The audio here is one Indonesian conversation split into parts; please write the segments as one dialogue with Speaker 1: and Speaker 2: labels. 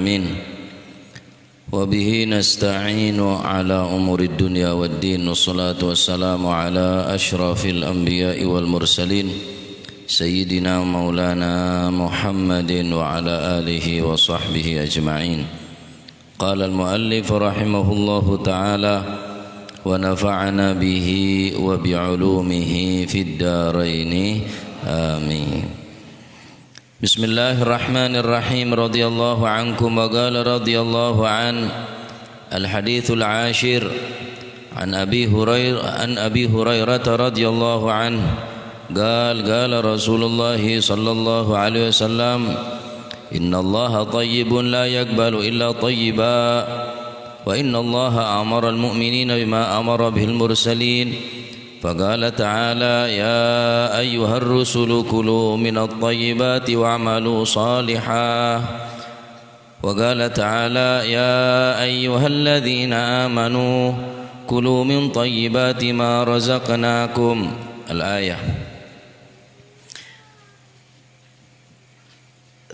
Speaker 1: العالمين وبه نستعين على أمور الدنيا والدين والصلاة والسلام على أشرف الأنبياء والمرسلين سيدنا مولانا محمد وعلى آله وصحبه أجمعين. قال المؤلف رحمه الله تعالى ونفعنا به وبعلومه في الدارين آمين. بسم الله الرحمن الرحيم. رضي الله عنكم. وقال رضي الله عنه الحديث العاشر عن أبي هريرة رضي الله عنه قال رسول الله صلى الله عليه وسلم إن الله طيب لا يقبل إلا طيبا وإن الله أمر المؤمنين بما أمر به المرسلين فقال تعالى يا أيها الرسل كلوا من الطيبات واعملوا صالحا وقال تعالى يا أيها الذين آمنوا كلوا من طيبات ما رزقناكم الآية.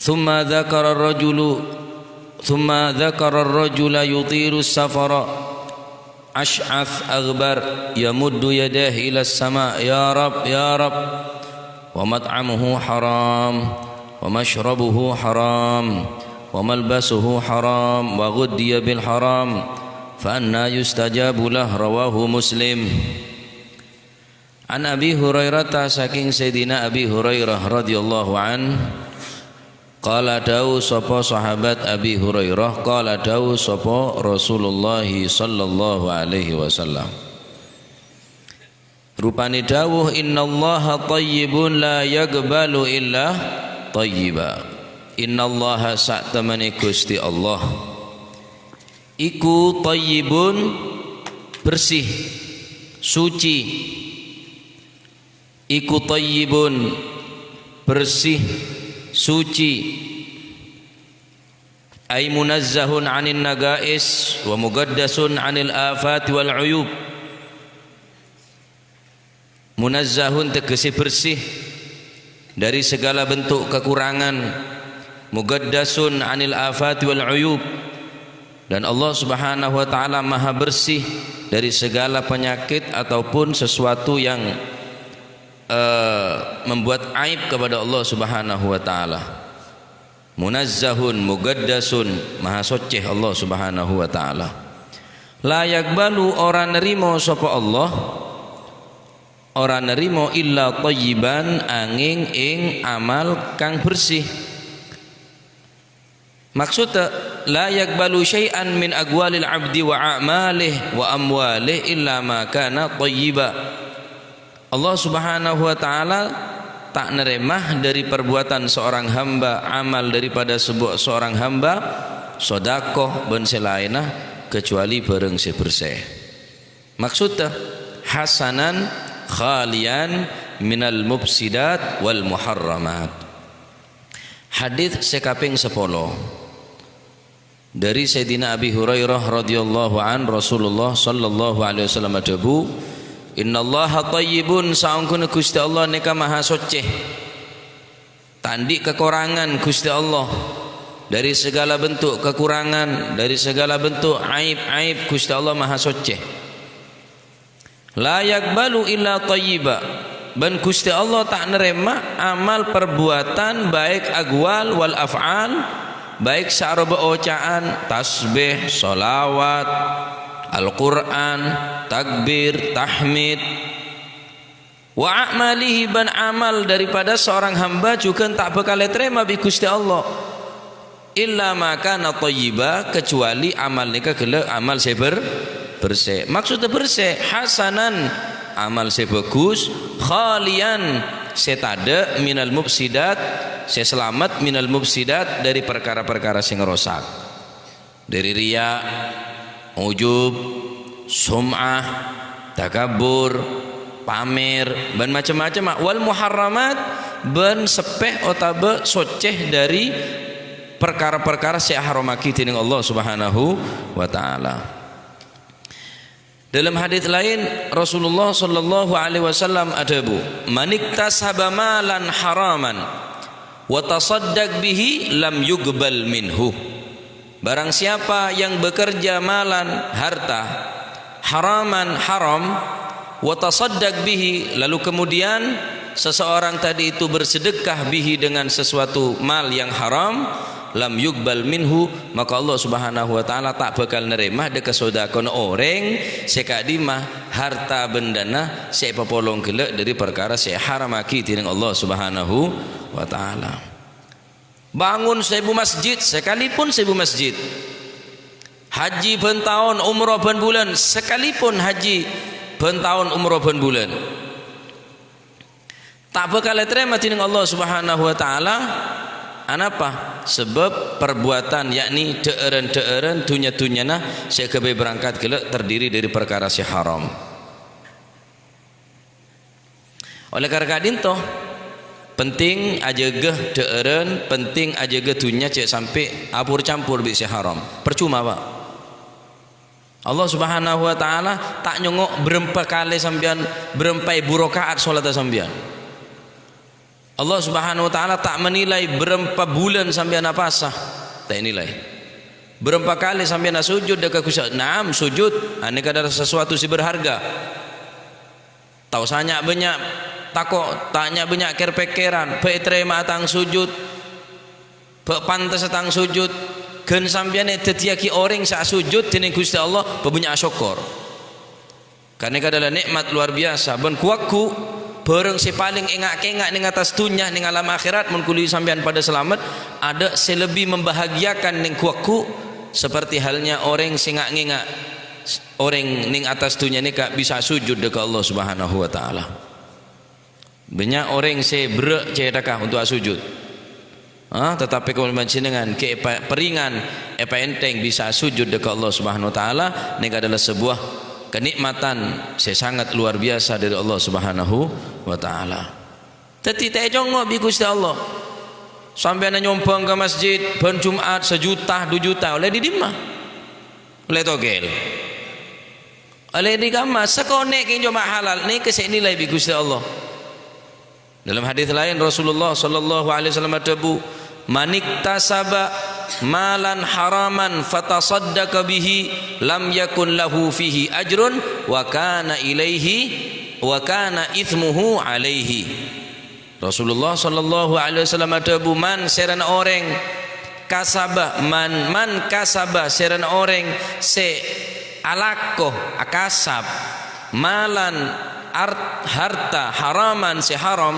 Speaker 1: ثم ذكر الرجل يطير السفر أشعث أغبر يمد يديه إلى السماء يا رب يا رب ومطعمه حرام ومشربه حرام وملبسه حرام وغذي بالحرام فأنى يستجاب له رواه مسلم. An Abi Hurairah, saking Sayyidina Abi Hurairah radhiyallahu an, qala dawu sapa sahabat Abi Hurairah, qala dawu sapa Rasulullah sallallahu alaihi wasallam. Rupane dawuh innallaha thayyibun la yaqbalu illa thayyiba. Innallaha sa'tamani Gusti Allah iku thayyibun bersih suci. Iku tayyibun bersih suci, ay munazzahun 'anil nagais wa mugaddasun 'anil afat wal 'uyub. Munazzahun tegese bersih dari segala bentuk kekurangan, mugaddasun 'anil afat wal 'uyub, dan Allah Subhanahu wa taala maha bersih dari segala penyakit ataupun sesuatu yang membuat aib kepada Allah Subhanahu wa taala. Munazzahun mugaddasun, maha suci Allah Subhanahu wa taala. La yaqbalu, ora nerimo sapa Allah, ora nerimo illa thayyiban, angin ing amal kang bersih. Maksudnya la yaqbalu syai'an min aqwalil 'abdi wa a'malihi wa amwalihi illa ma kana thayyiba. Allah Subhanahu wa taala tak neremah dari perbuatan seorang hamba, amal daripada seorang hamba, sedekah ben selainah kecuali bareng bersih. Maksudnya hasanan khalian minal mufsidat wal muharramat. Hadis sekaping 10 dari Sayyidina Abi Hurairah radhiyallahu an, Rasulullah sallallahu alaihi wasallam adabu innallaha thayyibun, saungkun Gusti Allah nika maha suci, tandik kekurangan Gusti Allah, dari segala bentuk kekurangan, dari segala bentuk aib-aib Gusti Allah maha suci. La yaqbalu illa thayyiba, ben Gusti Allah tak nerima amal perbuatan baik aqwal wal af'al, baik secara bacaan tasbih, sholawat, Al-Quran, takbir, tahmid, wa a'malihi, ban amal daripada seorang hamba juga tak bakal terima bi Gusti Allah illa ma kana thayyiba, kecuali amal nika gelek amal bersih. Maksudnya bersih hasanan, amal bagus, khalian setada minal mufsidat, selamat minal mufsidat, dari perkara-perkara sing rusak, dari riya, ujub, sum'ah, takabur, pamer, ban macam-macam, wal muharramat, ban sepeh otabe soceh dari perkara-perkara sing haramaki dening Allah Subhanahu wa taala. Dalam hadis lain Rasulullah sallallahu alaihi wasallam adabu maniktasaba malan haraman wa tasaddaq bihi lam yuqbal minhu. barang siapa yang bekerja malan harta haraman haram wa tasaddaq bihi, lalu kemudian seseorang tadi itu bersedekah bihi dengan sesuatu mal yang haram, lam yuqbal minhu, maka Allah Subhanahu wa taala tak bakal nerima de kesodakon orang sekadimah harta bendana siapa polong gelek dari perkara saya haramaki tining Allah Subhanahu wa taala. Bangun 1000 masjid sekalipun 1000 masjid, haji ben tahun umrah ben bulan sekalipun haji ben tahun umrah ben bulan, tak bakal terima tining Allah Subhanahu wa taala. Anapa? Sebab perbuatan yakni deeren-deeren dunya-dunyana saya kebe berangkat gelek terdiri dari perkara si haram. Oleh karena itu penting aja geh deeren, penting aja geh dunya cek sampai apur campur bi si haram. Percuma Pak. Allah Subhanahu wa taala tak nyongok berempat kali sampean berempai burokaat salat sampean. Allah Subhanahu wa taala tak menilai berapa bulan sampean apa sah, tak nilai. Berapa kali sampean sujud dekat kusat. Naam sujud, ini kadar sesuatu si berharga. Tahu sanya banyak takok, tanya banyak kerpekeran, pe terima tang sujud. Pe pantas tang sujud. Gen sampean tetiaki orang sa sujud dening Gusti Allah banyak syukur. Karena adalah nikmat luar biasa. Ben kuakku bareng si paling engak-engak ning atas dunya ning alam akhirat mun kuli sampean pada selamat ada selebih membahagiakan ning kuakku seperti halnya orang sing ngak orang ning atas dunya ni kak bisa sujud dekat Allah Subhanahu wa taala. Banyak orang se brek cedakah untuk sujud. Tetapi kalau dengan ke peringan enteng bisa sujud dekat Allah Subhanahu wa taala ni adalah sebuah kenikmatan saya sangat luar biasa dari Allah Subhanahu wa taala. Teti tak jongok bi Gusti Allah. Sampai nyompong ke masjid ben Jumat 1 juta 2 juta oleh didimah. Oleh togel. Oleh digama sekonek ke joma halal ni kesek nilai bi Gusti Allah. Dalam hadis lain Rasulullah sallallahu alaihi wasallam tabu maniktasaba malan haraman fatasaddaqa bihi lam yakun lahu fihi ajrun wa kana ithmuhu alaihi. Rasulullah sallallahu alaihi wasallam tabu man seran orang kasaba man kasaba seran orang se alakoh akasab malan harta haraman se haram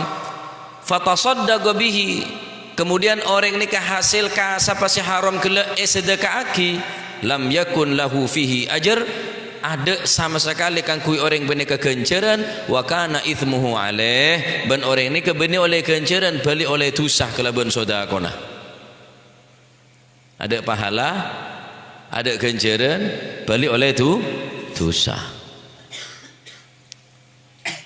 Speaker 1: fatasaddaqa bihi, kemudian orang nikah hasil kasab si haram kelak sedekah aki, lam yakun lahu fihi ajr, ada sama sekali kan kui orang beni kegenceran, wa kana ithmuhu alaih, ben orang ni kebeni oleh kegenceran balik oleh tusah kelaban sedekah. Ada pahala, ada kegenceran balik oleh tusah.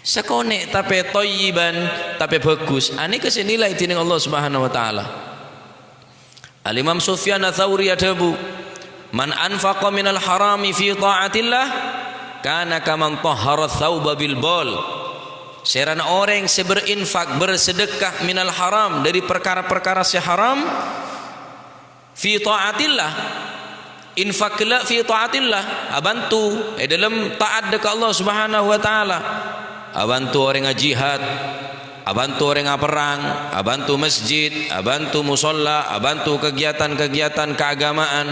Speaker 1: Sekonek tapi thayyiban tapi bagus. Ani kesenilai tining Allah Subhanahu wa taala. Al Imam Sufyan Ats-Tsauri adabu man anfaqa minal harami fi taatillah kana kaman tahhara thawba bil bal. Seran orang seberinfak bersedekah minal haram dari perkara-perkara si haram fi taatillah, infaklah fi taatillah, bantu dalam taat dekat Allah Subhanahu wa taala. Bantu orang jihad, bantu orang perang, bantu masjid, bantu musolla, bantu kegiatan-kegiatan keagamaan.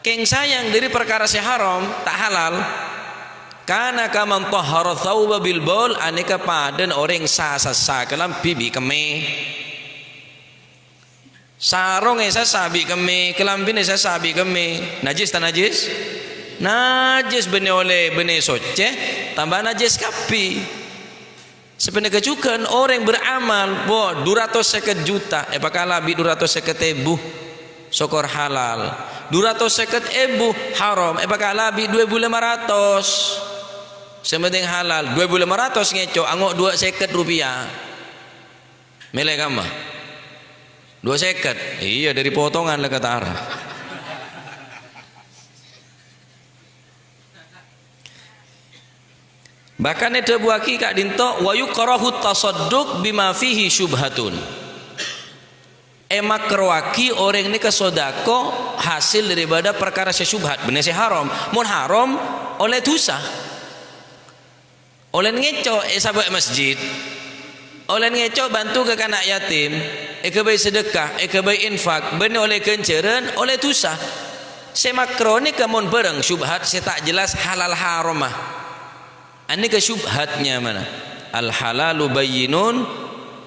Speaker 1: Keng sayang dari perkara si haram tak halal. Karena kaman tahhara thawba bil bol, aneka paden orang sa kelam bibi keme. Sarong esa sabi keme, kelambin esa sabi keme. Najis tak najis? Najis bene oleh bene soce, tambah najis kapi. Sebenarnya kecukan orang beramal, 250 juta, pakala bi 250.000 sokor halal, 250.000 haram, pakala bi 2.500. Sementing halal 2.500 ngeco, angok 250 rupiah. Milih kamu 250. Iya dari potongan lah kata arah. Bahkan ada buaki kak dinto wa yukrahu tasadduq bima fihi syubhatun. Emak kerwaki orang ini kesodako hasil daripada perkara syubhat benar si haram. Mun haram oleh dosa. Oleh ngeco sahabat masjid. Oleh ngeco bantu ke anak yatim, kebai sedekah, kebai infak, benar oleh kenceran, oleh dosa. Semakro ni kamun bareng syubhat saya tak jelas halal haramah. Ini ke syubhatnya mana? Al halalu bayyinun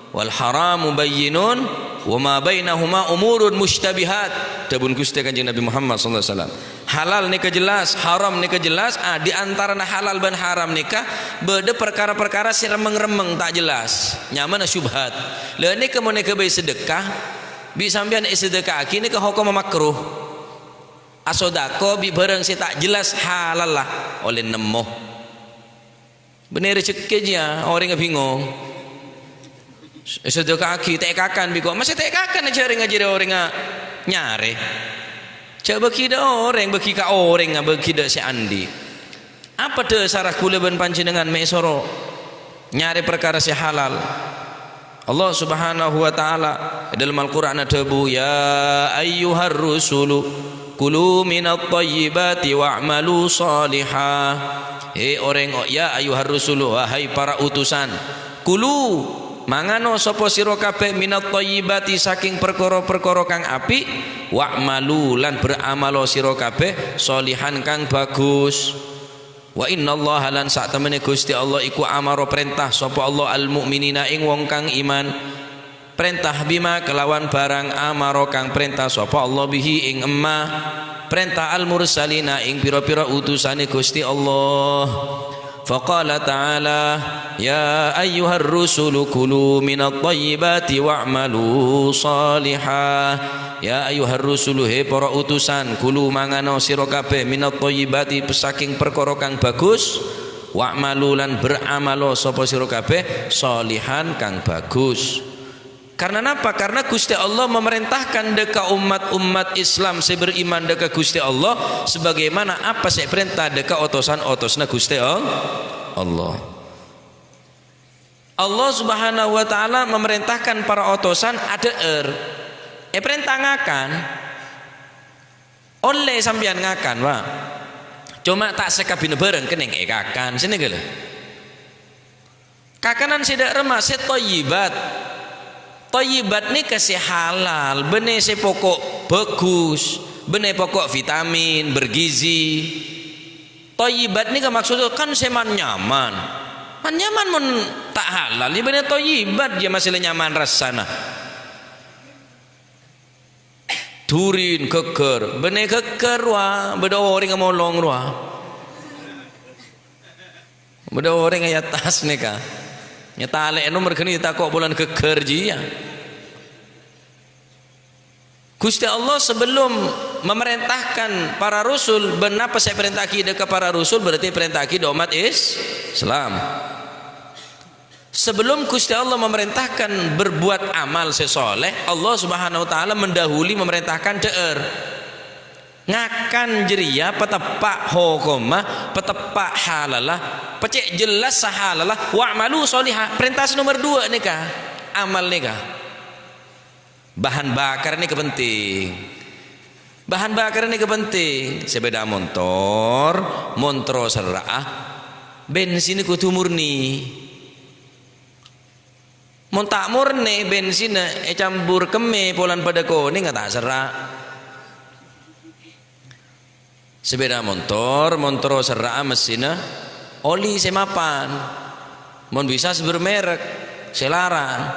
Speaker 1: wal haramu bayyinun wa ma bainahuma umurun mushtabihat. Tabun Gusti Kanjeng Nabi Muhammad sallallahu alaihi wasallam. Halal ni ke jelas, haram ni ke jelas. Di antara halal dan haram nikah beda perkara-perkara si remeng-remeng tak jelas. Nyaman syubhat. Lah ni ke mun ke bae sedekah, bi sampean sedekah kini ke hukum makruh. Asodako bi bareng si tak jelas halal lah oleh nemu. Benar rezekinya orang yang bingung. Sedekah kaki tekakan biko masih tekakan aja ngajari orang nyare. Coba kita orang bagi ka orang bagi dak si andi. Apa de sarah kula ben panjenengan mesoro nyari perkara si halal. Allah Subhanahu wa taala dalam Al-Qur'an ada bu ya ayyuhar rusulu kulu minat thayyibati wa'malu salihah. Orang ya ayuhar rusulu wahai para utusan kulu mangano sapa sira kabeh minat thayyibati saking perkara-perkara kang apik wa'malu lan beramalo sira kabeh salihan kang bagus wa innallaha lan sak temene Gusti Allah iku amaro perintah sapa Allah al mukminina ing wong kang iman perintah bima kelawan barang amaro kang perintah sapa Allah bihi ing emma perintah al-mursalina ing pira-pira utusane Gusti Allah. Faqala ta'ala ya ayyuhar rusulu kulu minat thayyibati wa'malu salihah. Ya ayyuhar rusulu he para utusan kulu mangano sira kabeh minat thayyibati saking perkara kang bagus wa'malu lan beramalo sapa sira kabeh salihan kang bagus. Karena apa? Karena Gusti Allah memerintahkan deka umat-umat Islam saya beriman deka Gusti Allah sebagaimana apa saya perintah deka otosan-otosna Gusti Allah. Allah Subhanahu wa taala memerintahkan para otosan ada perintah ngakan. Oleh sampean ngakan, Pak. Cuma tak sekabine bareng kening kakan sini gele. Kakanan sidak remah setoyibat. Thayyibat ni kasih halal, benih si pokok bagus, benih pokok vitamin, bergizi. Thayyibat ni kan maksudnya kan seman nyaman. Man nyaman mun tak halal, ni benih thayyibat dia masih nyaman rasana. Durin keker, benih keker wah, beda orang ngomong wah. Beda orang ayat tas ni kah. Nyata alek nomor kini tak kok bulan kekerja. Gusti Allah sebelum memerintahkan para rasul, benapa saya perintah kita ke para rasul berarti perintah kita umat Islam. Sebelum Gusti Allah memerintahkan berbuat amal sesoleh, Allah Subhanahu wa taala mendahului memerintahkan deer. Ngakan jeria petepak hukumah petepak halalah pecek jelas sahalalah wa'malu sholihah perintah nomor 2 nikah amal nikah bahan bakar ini kepenting bahan bakar ini kepenting sepeda motor serah bensin kudu murni mun tak murni bensin campur keme polan pada kuning nggak tak serah. Sepeda motor serak mesinnya oli semapan mau bisa sebermerek selarang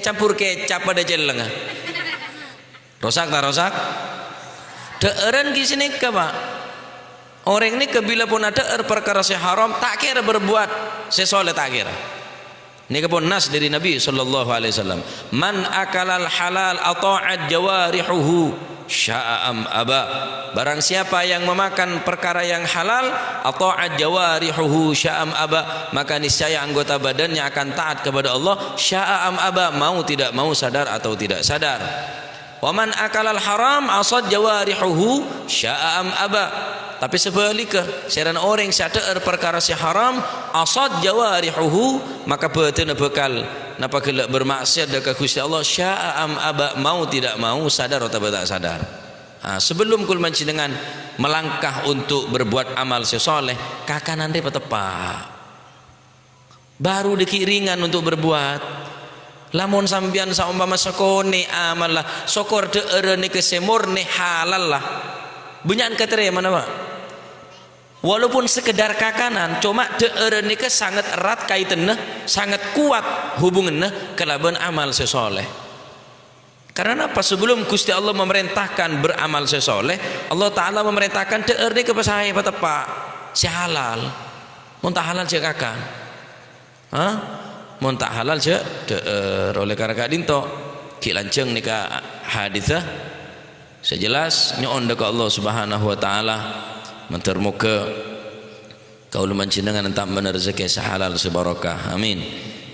Speaker 1: campur kecap pada jeleng rosak tak rosak deeren kisini ke pak orang ini kebila pun ada perkara seharam tak kira berbuat sesoleh tak kira ini kepun nas dari Nabi sallallahu alaihi wasallam man akalal halal ata'at jawarihuhu sya'am aba barang siapa yang memakan perkara yang halal atau ajwarihuhu sya'am aba maka niscaya anggota badannya akan taat kepada Allah sya'am aba mau tidak mau sadar atau tidak sadar waman akalal haram asad jawarihuhu sya'am aba tapi sebaliknya seran orang sadar perkara si haram asad jawarihuhu maka batin bekal napa kelak bermaksiat dekat Gusti Allah syaa am aba, mau tidak mau, sadar atau tak sadar. Sebelum kul dengan melangkah untuk berbuat amal sesoleh, kakanan dia tepak baru dikiringan untuk berbuat. Lamun sambian saumpama sekone amal lah sokor de erene kesemurne halal lah bunyan keterima mana Pak, walaupun sekedar kakanan cuma de erene ke sangat erat kaitannya, sangat kuat hubungannya kelaban amal sesoleh. Karena apa? Sebelum Gusti Allah memerintahkan beramal sesoleh, Allah Ta'ala memerintahkan de erene ke pesahai patepak si halal muntah halal si kakan muntah halal je oleh karena dinto kilanceng nika hadithah sejelas nyon dekat Allah Subhanahu wa taala mentermuka kaul mancinangan entam benar rezeki sehalal sebarokah amin,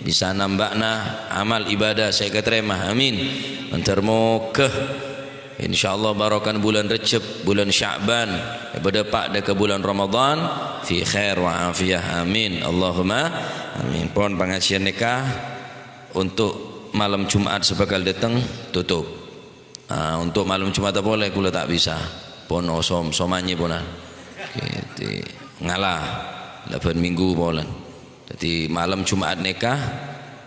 Speaker 1: bisa nambahna amal ibadah saya keterima amin, mentermuka insyaallah barokan bulan Recep, bulan Sya'ban, berdepak ke bulan Ramadan fi khair wa afiyah amin Allahumma amin. Pon pengajian nikah untuk malam Jumat sebakal datang tutup. Untuk malam Jumat tak boleh, kula tak bisa. Pon osom somanye ponan. Gitu. Ngalah 8 minggu polan. Jadi malam Jumat nikah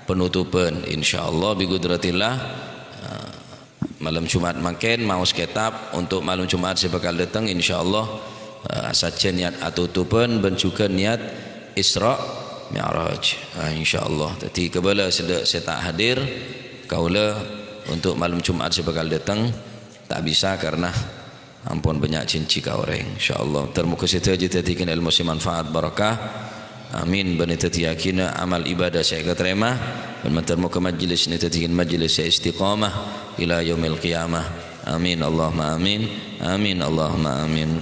Speaker 1: penutupan insyaallah bi qudratillah. Malam Jumat makin mau sekitab untuk malam Jumat sebakal datang insyaallah saja niat atutupan dan juga niat Isra Mi'raj insyaallah. Jadi kebala saya tak hadir kaula untuk malam Jumat sebakal datang tak bisa karena ampun banyak cinci ka orang insyaallah. Termuka kita jadikan ilmu si manfaat barakah amin. Bani yakin amal ibadah saya keterima dan termuka majlis ni tadikan majlis saya istiqamah ila yaumil qiyamah amin Allahumma amin amin Allahumma amin.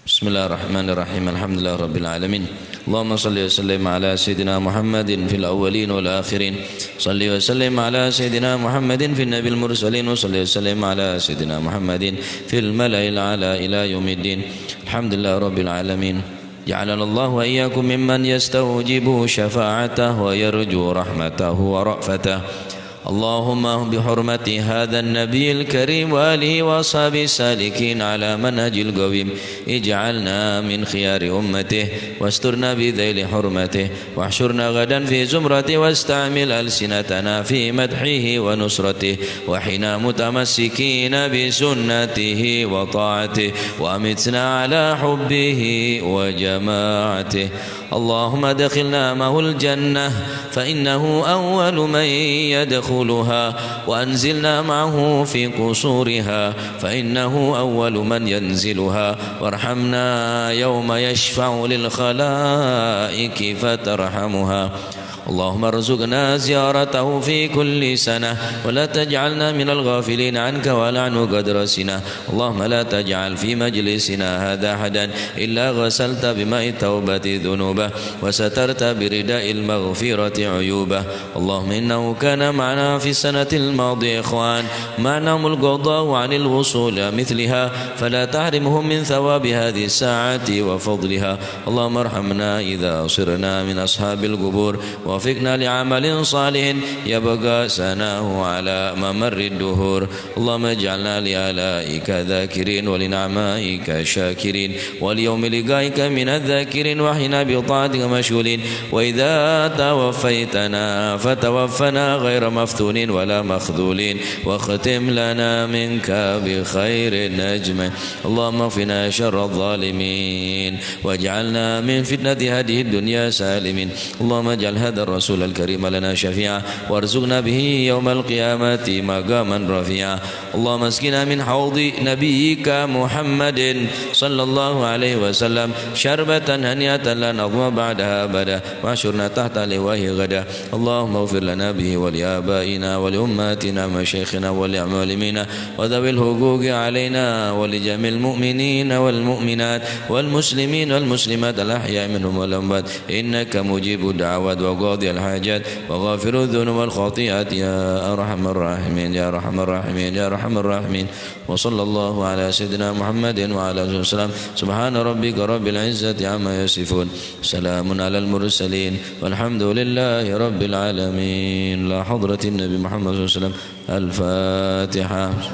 Speaker 1: Bismillahirrahmanirrahim. Alhamdulillah rabbil alamin. Allahumma salli wa sallim ala sayyidina Muhammadin fil awwalin wal akhirin. Salli wa sallim ala sayyidina Muhammadin fil nabil mursalin wa salli wa sallim ala sayyidina Muhammadin fil mala'il ala ila yaumiddin. Alhamdulillah rabbil alamin. جعلنا الله وإياكم ممن يستوجب شفاعته ويرجو رحمته ورأفته. اللهم بحرمة هذا النبي الكريم وآله وصحبه السالكين على منهج القويم اجعلنا من خيار أمته واسترنا بذيل حرمته واحشرنا غدا في زمرته واستعمل ألسنتنا في مدحه ونصرته وحنا متمسكين بسنته وطاعته وأمتنا على حبه وجماعته. اللهم ادخلنا معه الجنة فإنه أول من يدخلها وأنزلنا معه في قصورها فإنه أول من ينزلها وارحمنا يوم يشفع للخلائق فترحمها. اللهم ارزقنا زيارته في كل سنة ولا تجعلنا من الغافلين عنك ولا عنه قدر سنة. اللهم لا تجعل في مجلسنا هذا أحدا إلا غسلت بماء التوبة ذنوبه وسترت برداء المغفرة عيوبه. اللهم إنه كان معنا في السنة الماضية إخوان معناهم القضاء عن الوصول مثلها فلا تحرمهم من ثواب هذه الساعة وفضلها. اللهم ارحمنا إذا صرنا من أصحاب القبور وفقنا لعمل صالح يبقى سناه على ممر الدهور. اللهم اجعلنا لآلائك ذاكرين ولنعمائك شاكرين وليوم لقائك من الذاكرين وحنا بطاعتك مشغولين. وإذا توفيتنا فتوفنا غير مفتونين ولا مخذولين واختم لنا منك بخير النجم. اللهم اغفنا شر الظالمين واجعلنا من فتنة هذه الدنيا سالمين. اللهم اجعل هذا الرسول الكريم لنا شفيعا وارزقنا به يوم القيامة مقاما رفيعا. اللهم اسقنا من حوض نبيك محمد صلى الله عليه وسلم شربة هنيئة لا نظمأ بعدها أبدا واحشرنا تحت لواه غدا. اللهم اغفر لنا به ولآبائنا ولأمهاتنا ومشايخنا وللمعلمين وذوي الحقوق علينا ولجميع المؤمنين والمؤمنات والمسلمين والمسلمات الأحياء منهم والأموات إنك مجيب الدعوات وقاضي الحاجات وغافر الذنوب والخطيئات يا أرحم الراحمين يا أرحم الراحمين يا أرحم الراحمين. وصلى الله على سيدنا محمد وعلى آله وسلم. سبحان ربك رب العزة عما يصفون سلام على المرسلين والحمد لله رب العالمين. لا حضرة النبي محمد صلى الله عليه وسلم. الفاتحة.